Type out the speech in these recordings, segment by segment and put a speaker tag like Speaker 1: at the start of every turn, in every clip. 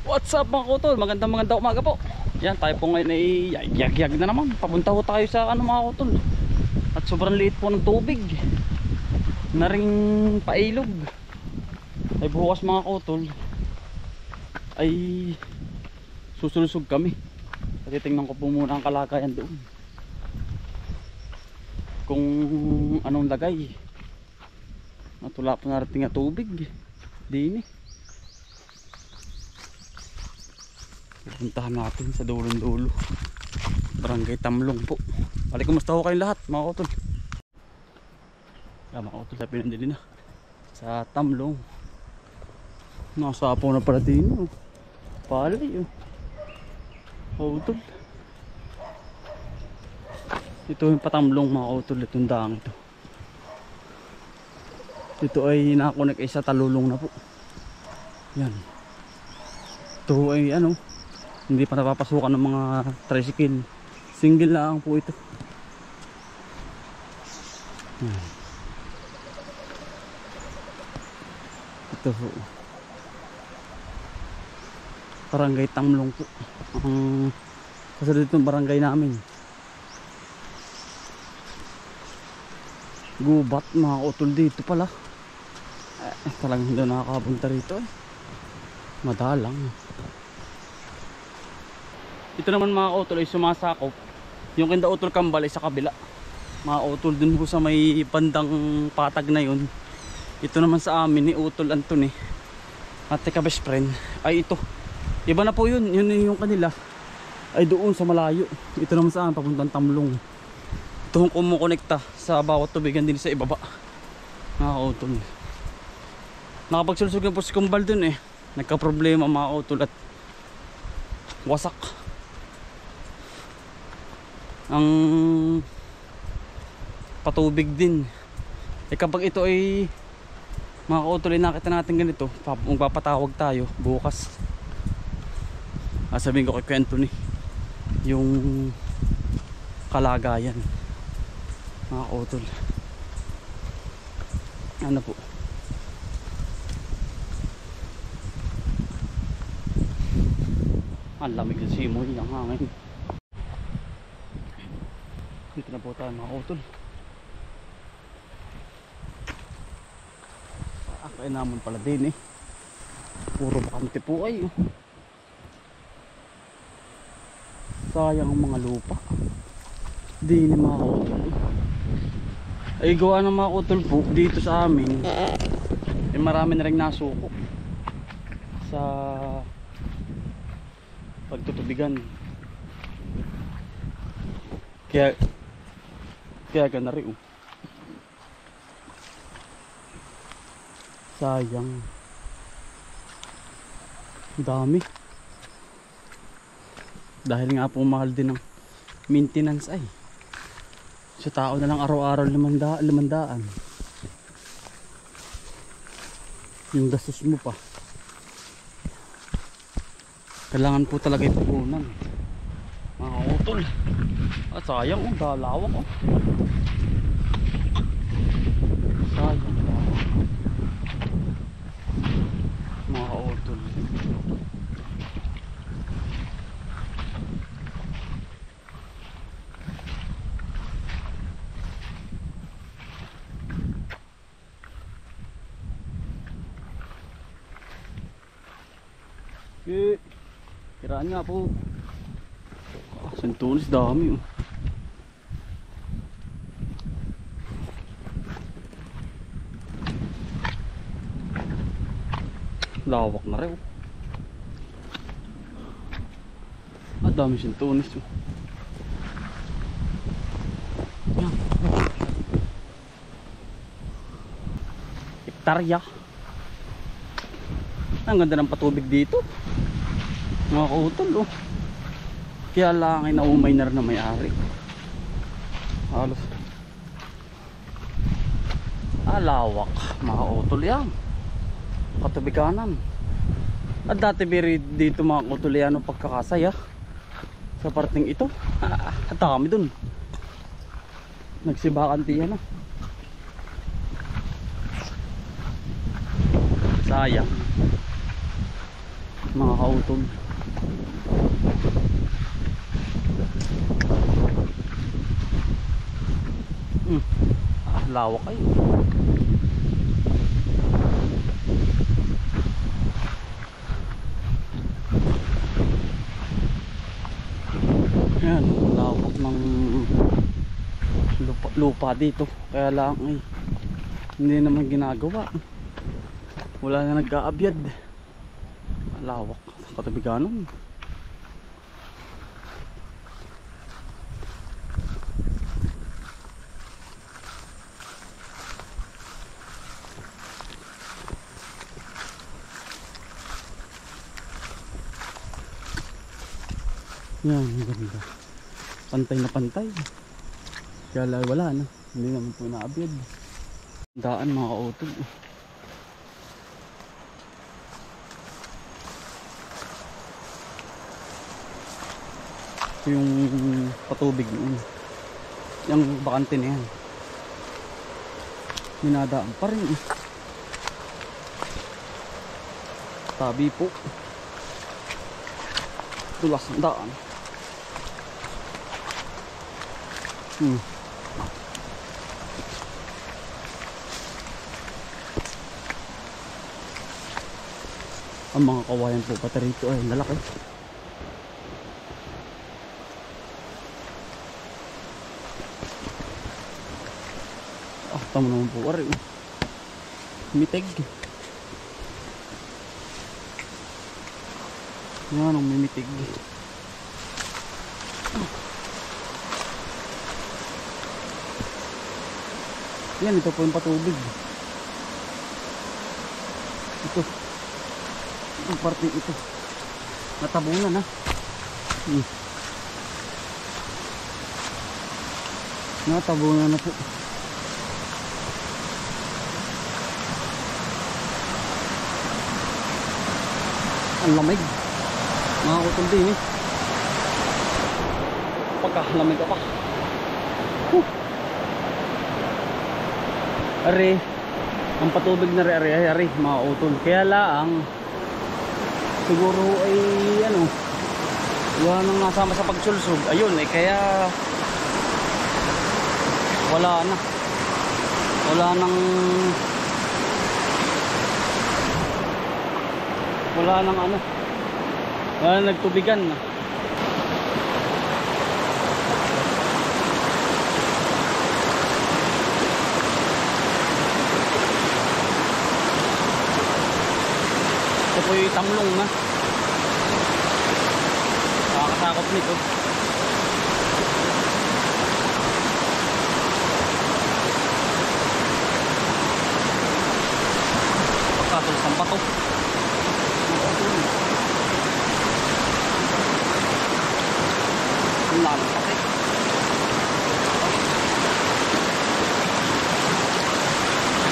Speaker 1: What's up mga kutol? Magandang umaga po. Yan, tayo po ngayon ay yag-yag na naman. Papunta ho tayo sa mga kutol. At sobrang liit po ng tubig. Na ring pailog. Ay bukas mga kutol ay susulusog kami. At titingnan ko po muna ang kalagayan doon. Kung anong lagay. At wala po narating na tubig. Dini. Puntahan natin sa dulong-dulo. Barangay Tamlong po. Balik, kumusta ho kayong lahat mga kutol? Mga kutol, sa pinandili na sa Tamlong. Nakasapaw na pala din. Palay kutol. Ito yung Patamlong mga kutol. Itong daang ito. Ito ay nakakonek ay sa Talulong na po. Yan. Ito ay hindi pa napapasukan ng mga tricycle. Single lang po ito. Ito po. Barangay Tamlong po. Ang kasunod itong barangay namin. Gubat mga utol dito pala. Talagang hindi nakakapunta rito madalang. Ito naman mga utol ay sumasakop. Yung Kinda Utol Kambal ay sa kabila. Mga utol dun po sa may bandang patag na yun. Ito naman sa amin ni Utol Anton at ka best friend ay ito. Iba na po yun. Yun yung kanila ay doon sa malayo. Ito naman sa amin papuntang Tamlong. Ito yung kumukonekta sa bawat tubigan din sa ibaba. Mga utol. Nakapagsulsog yung po si Kumbal dun nagka problema mga utol at wasak ang patubig din. Kapag ito ay mga kautol ay nakita natin ganito, magpapatawag tayo bukas. Sabihin ko kay Anthony yung kalagayan mga kautol. Ano po, ang lamig ng simoy ng hangin. Dito na po tayo mga utol. Kaya naman pala din puro bakante po ay sayang ang mga lupa. Di ni mga utol ay gawa ng mga utol po dito sa amin marami na rin nasuko sa pagtutubigan. Kaya gana rin sayang, dami dahil nga po mahal din ng maintenance ay sa tao na lang araw-araw 500 yung gastos mo pa. Kailangan po talaga ipupunan mga utol. At sayang dalawak sayang mga utol. Kiraan nga po. Santunis dami lawak na rin dami santunis hektarya. Ang ganda ng patubig dito mga kautol kaya lang ay naumay na rin na may-ari halos lawak mga kautol yan katubi kanan. At dati dito mga kautol yan pagkakasaya sa parting ito at kami dun nagsibakan tiyan sayang mga kautol. Lawak ay. Yan, lawak ng lupa dito. Kaya lang ay hindi naman ginagawa. Wala na nag-aabyad. Lawak sa katabi ganon. Yan, ganda. Pantay na pantay. Kaya wala na. Hindi naman po naabyad. Daan mga kautol. Ito yung patubig yun. Yung bakante na yan. Minadaan pa rin. Tabi po. Tulas ng daan. Ang mga kawayan po pati rito ay lalaki. Tama naman po ari. Mitig. Yan ang mimitig. Yan, ito po yung patubig. Ito. Yung parte ito. Natabunan ha. Natabunan na po. Ang lamig. Mga utol din eh. Pagkalamig ka pa. Ari, ang patubig na ari mga utol. Kaya lang siguro ay ano, wala nang nasama sa pagsulsog. Ayun eh, kaya wala na. Wala nang ano. Wala nang nagtubigan na. Ito po yung tamlong na. Nakakatakot nito. Pagkatol sa bato. Ang lalang kasi.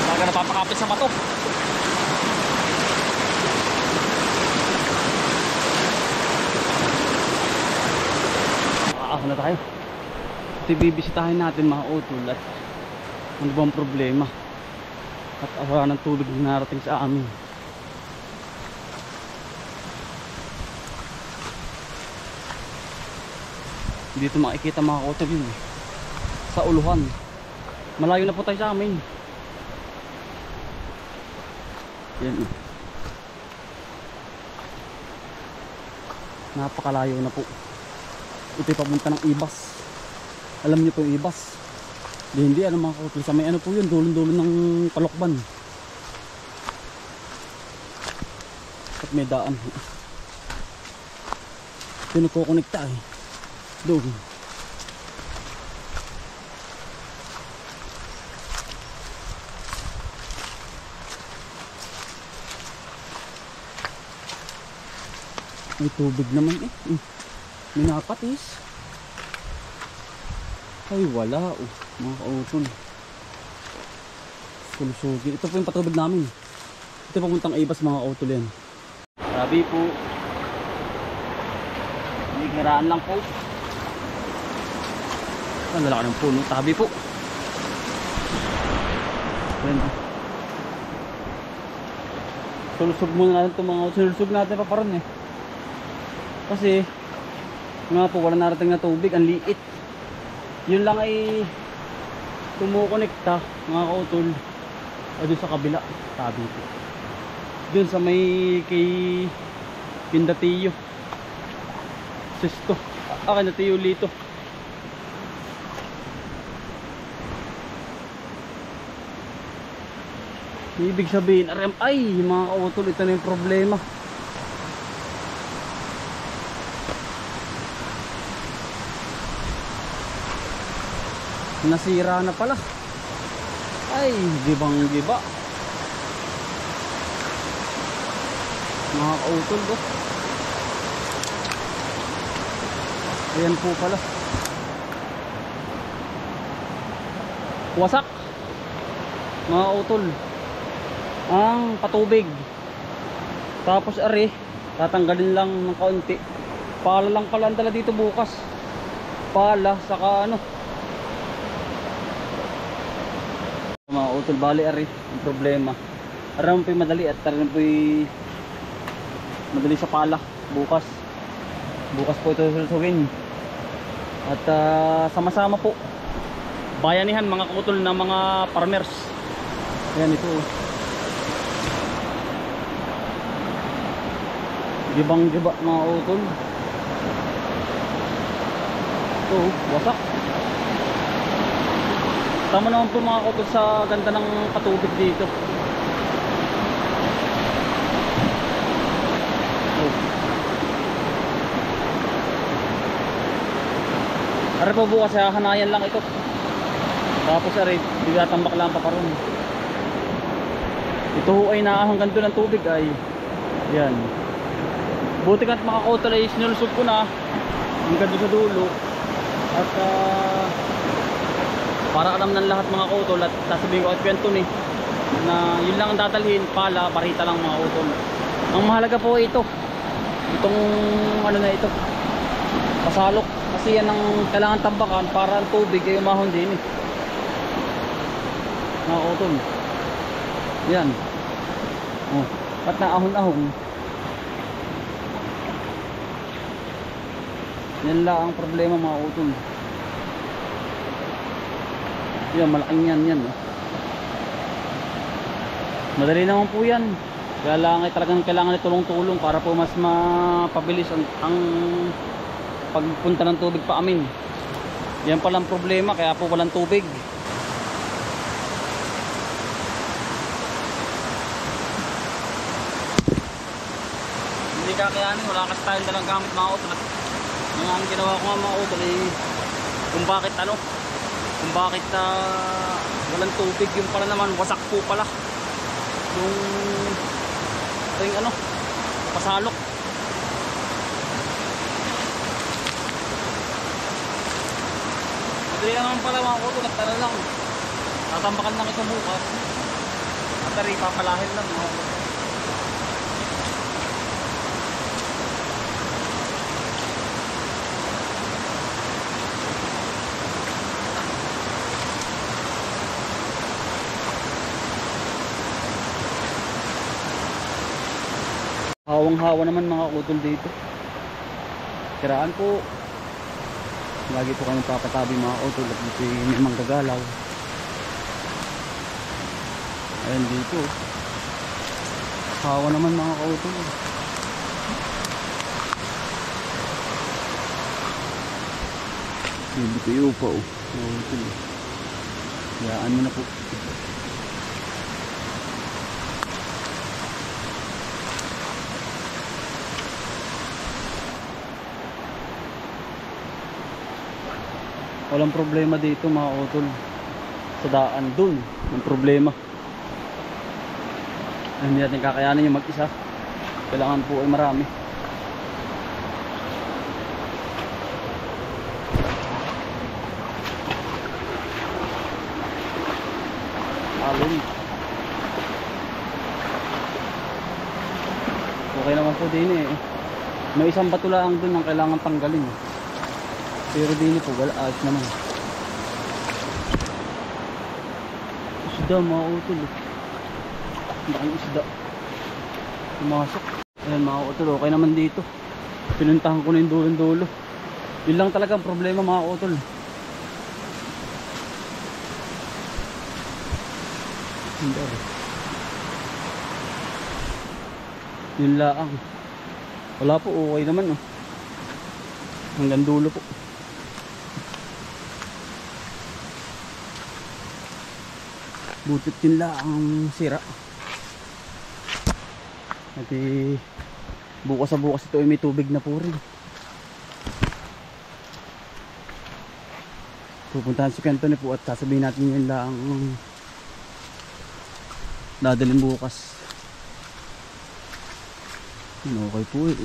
Speaker 1: Talaga napapakapit sa bato. Na tayo. Ito bibisitahin natin mga utol at ano bang problema at wala ng tubig na narating sa amin. Dito makikita mga utol yun sa uluhan. Malayo na po tayo sa amin. Yan. Napakalayo na po. Ito yung papunta ng Ibas. Alam niyo po yung Ibas? Hindi ano mga kautol. Sa may ano po yun, dulon-dulon ng Palokban. At may daan. Ito nagkukonekta eh. Doon. May tubig naman eh. Minapatis. Ay wala oh, mga kautol. Sulusugin. Ito po yung patubig namin. Ito papuntang Ibas mga kautol yan. Grabe po. Nigiraan lang po. Ang lalaki ng puno. Tabi po. Ayan. Sulusog muna natin itong mga sinulusog natin pa paron eh. Kasi nga po wala narating na tubig, ang liit. Yun lang ay kumukonekta mga kautol doon sa kabila, tabi po doon sa may kay Kindatiyo Sisto, Kindatiyo Lito. Ibig sabihin ay mga kautol, ito na yung problema. Nasira na pala. Ay, gibang giba mga kautol ko. Ayan po pala, wasak mga kautol ang patubig. Tapos ari, tatanggalin lang ng kaunti. Pala lang pala ang dala dito bukas. Pala saka ano mga utol, bali ari ang problema. Aram po'y madali at aram po'y madali sa pala. Bukas po ito sususuin. At sama-sama po bayanihan mga kautol na mga farmers. Ayan ito, gibang giba mga utol. Ito wasak. Tama naman po mga kautol sa ganda ng patubig dito. Ari po bukas hahanayan lang ito. Tapos ari bigatambak lang pa karon. Ito ay naahanggan doon ng tubig ay yan. Buti ka't mga kautol ay sinulusog ko na hanggang doon sa dulo. At para alam ng lahat mga kautol, at sasabihin ko at kwento ni na yun lang ang dadalhin, pala, barita lang mga kautol. Ang mahalaga po ito, itong ano na ito, pasalok. Kasi yan ang kailangan tambakan para ang tubig ay umahon din mga kautol. Yan, oh, at naahon-ahon. Yan lang ang problema mga kautol. Yan, malaking yan oh. Madali naman po yan. Kaya lang ay talagang kailangan ay tulong-tulong para po mas mapabilis ang pagpunta ng tubig pa amin. Yan palang problema, kaya po walang tubig. Hindi kakayanin, wala kasi tayong dalang gamit mga utol. Ang ginawa ko nga mga utol ay kung bakit walang tubig. Yung pala naman wasak po pala yung ring ano, pasalok. Madali naman pala mga utol, nagtala lang, tatambakan lang ito bukas at ari papalahin lang mga utol. Hawang-hawa naman mga utol dito. Kiraan po. Lagi po kami papatabi mga utol at dito may manggagalaw. Ayan dito. Hawa naman mga utol. Dito yung upa oh. Mga utol. Hayaan mo na po. Walang problema dito mga utol. Sa daan dun ang problema. Hindi natin kakayanin yung mag-isa. Kailangan po ay marami. Alon. Okay naman po din eh. May isang bato lang dun ang kailangan tanggalin. Pero din po wala, ayos naman. Isda mga utol. Ang isda pumasok. Ayan mga utol, okay naman dito. Pinuntahan ko na yung dulo-dulo. Yun lang talaga ang problema mga utol. Yun lang. Wala po, okay naman oh. Hanggang dulo po. Butit yun lang ang sira. At bukas sa bukas ito ay may tubig na po rin. Pupuntahan si Kantone po at sasabihin natin yun lang dadalhin bukas. Okay po eh.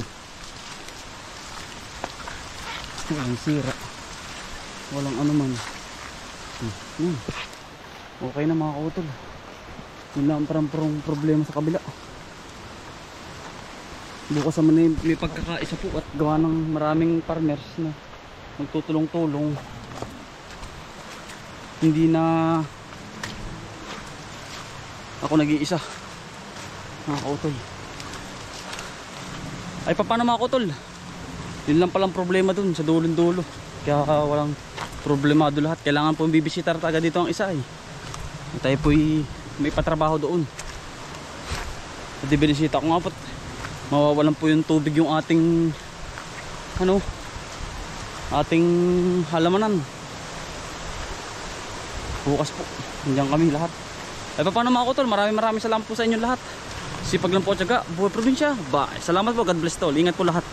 Speaker 1: Walang sira. Walang ano man. Okay na mga kautol. Yun lang parang problema sa kabila. Bukas naman may pagkakaisa po at gawa ng maraming farmers na magtutulong-tulong. Hindi na ako nag-iisa mga kautol. Ay paano mga kautol? Yun lang palang problema dun sa dulong-dulo. Kaya walang problemado lahat. Kailangan po bibisitar taga dito ang isa eh. Tayo po'y may patrabaho doon. At binisita ko nga po, mawawalan po yung tubig yung ating ating halamanan. Bukas po nandiyan kami lahat. Ay paano mga kautol, maraming salamat po sa inyo lahat. Sipag lang po at syaga, buhay probinsya. Bye. Salamat po, God bless to all. Ingat po lahat.